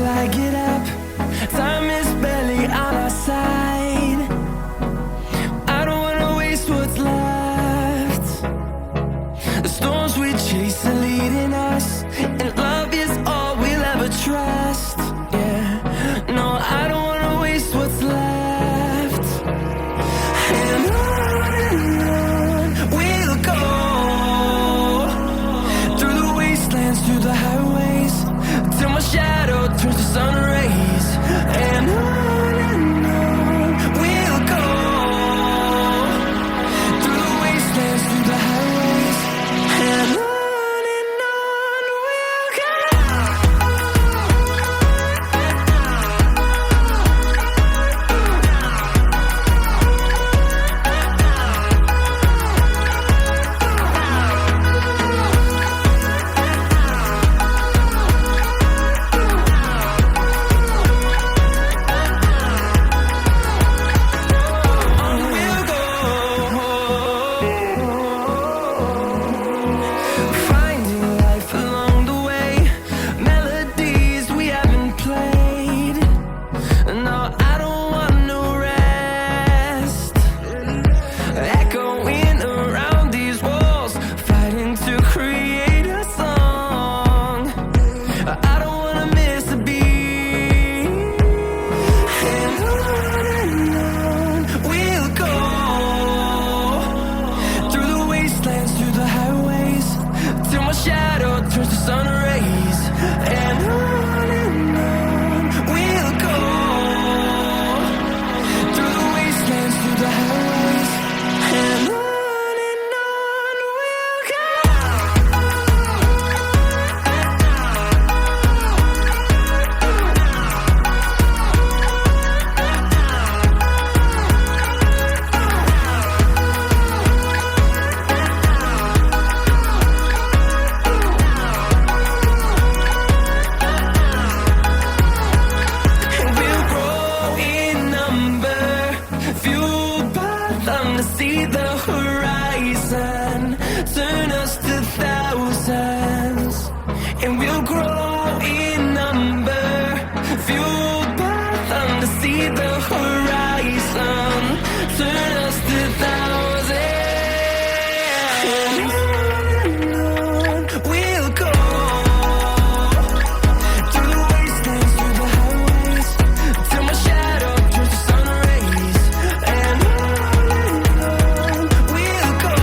I get up. Time is barely on our side. I don't wanna waste what's left. The storms we chase are leading us, and love is all we'll ever trust. Yeah, no, I don't wanna waste what's left. And on we'll go, through the wastelands, through the highways, till my shadow turns to sun rays. And on we'll go, through the wastelands, through the highways, and on we'll go. Finding life along the way, melodies we haven't played. No, I don't want no rest. Echoing around these walls, fighting to create a song. I don't wanna miss a beat. And on we'll go, through the wastelands, through the highways, till my shadow turns to sun rays. And on we'll go, through the wastelands, through the highways, and on we'll go. And we'll grow in number, fueled by them to see the horizon, turn us to thousands. And we'll grow in number, fueled by them to see the horizon, turn us to thousands. And on we'll go, through the wastelands, through the highways, till my shadow turns to sun rays. And on we'll go,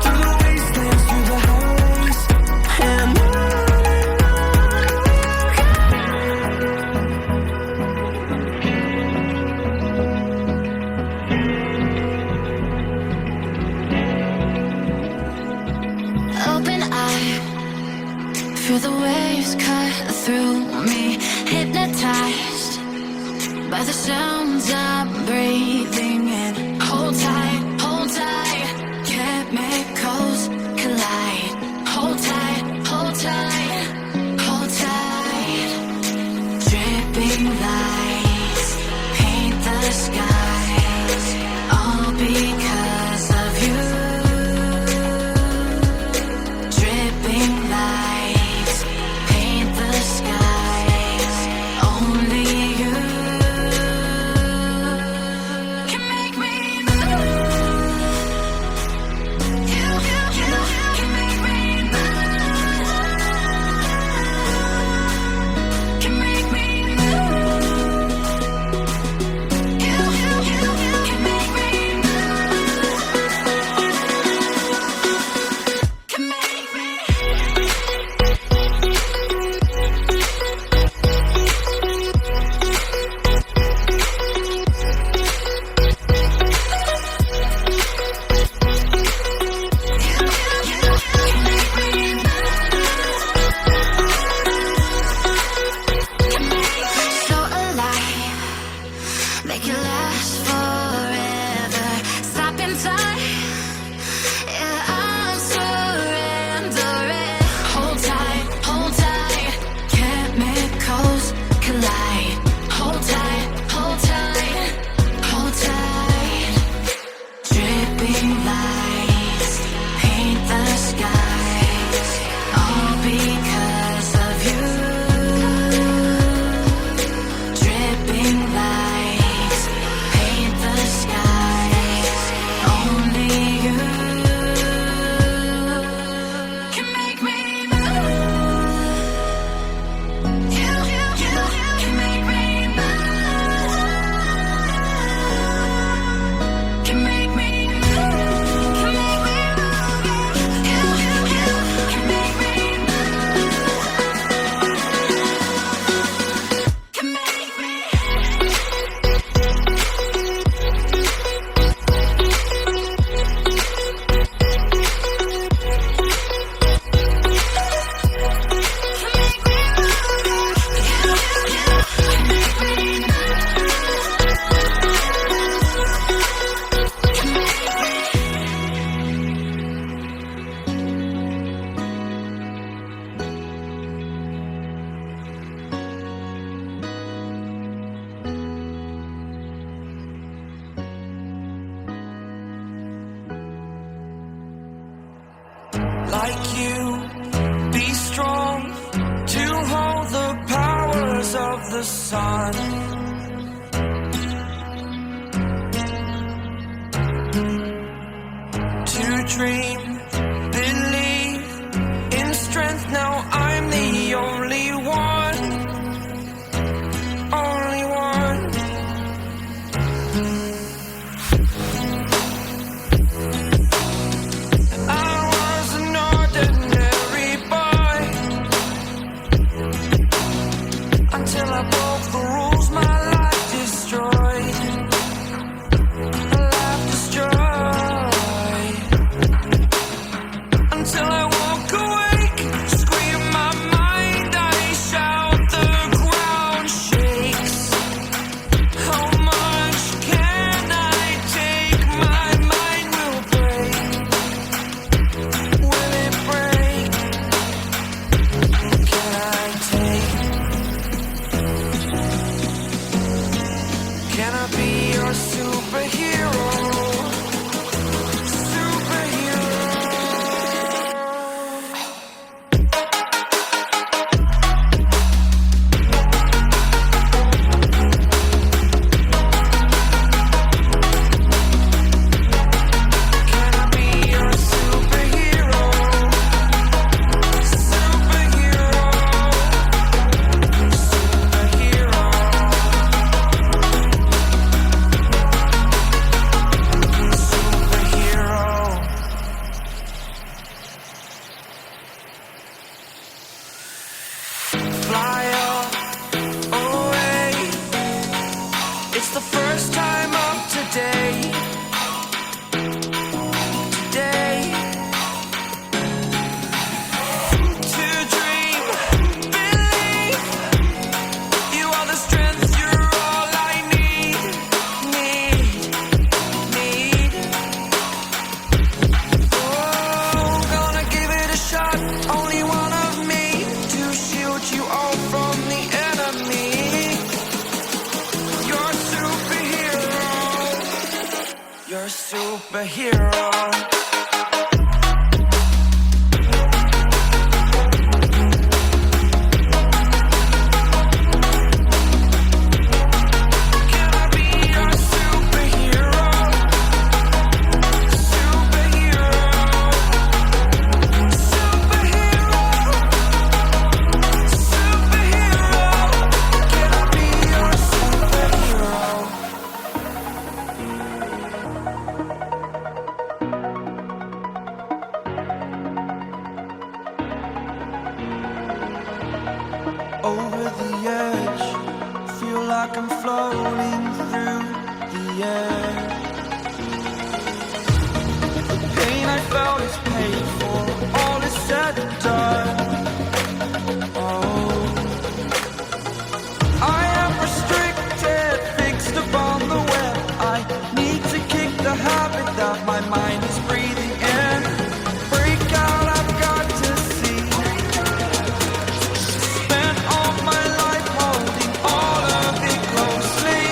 through the wastelands, through the highways, and on Open eye, feel the waves cut through me, hypnotized by the sounds I'm breathing in. Hold tight, chemicals collide. Hold tight, hold tight, hold tight. Dripping lights paint the skies, all because of you. Dripping lights paint the skies, only you can make me move. You can make me move. Can make me move. like you, be strong to hold the powers of the sun. To dream, believe in strength. Now I'm the only one, only one. I was an ordinary boy until I broke the rules. My life destroyed, my life destroyed. Until I walk awake, scream my mind, I shout, the ground shakes. How much can I take? My mind will break. Will it break? Can I take? Can I be your superhero? Superhero. Can I be your superhero? Superhero. Superhero. Superhero. Fly away. It's the first time of today. Today. To dream, believe. You are the strength, you're all I need. Need. Oh, gonna give it a shot. Only one of me to shield you all from the enemy. You're a superhero. You're a superhero. Can I be your superhero? Superhero. Superhero. Superhero. Can I be your superhero? Over the edge, feel like I'm floating through the air. The pain I felt is paid for, all is said and done. Oh, I am restricted, fixed upon the web. I need to kick the habit that my mind is breathing in. Break out, I've got to see. Spent all my life holding all of it closely.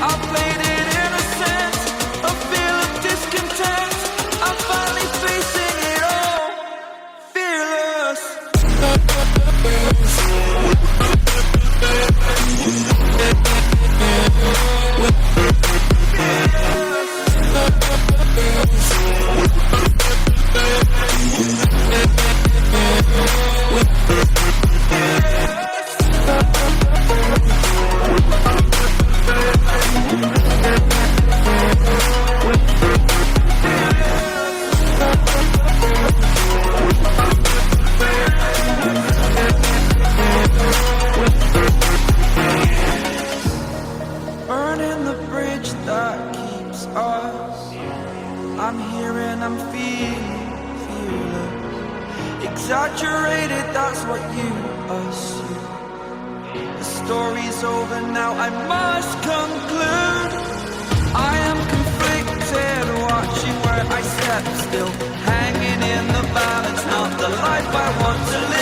I played it innocent, a feel of discontent. I'm finally facing it all, fearless. Burning the bridge that keeps us. I'm here and I'm feeling fearless. Exaggerated, that's what you assume. The story's over now, I must conclude. I am conflicted, watching where I step still, hanging in the balance, not the life I want to live.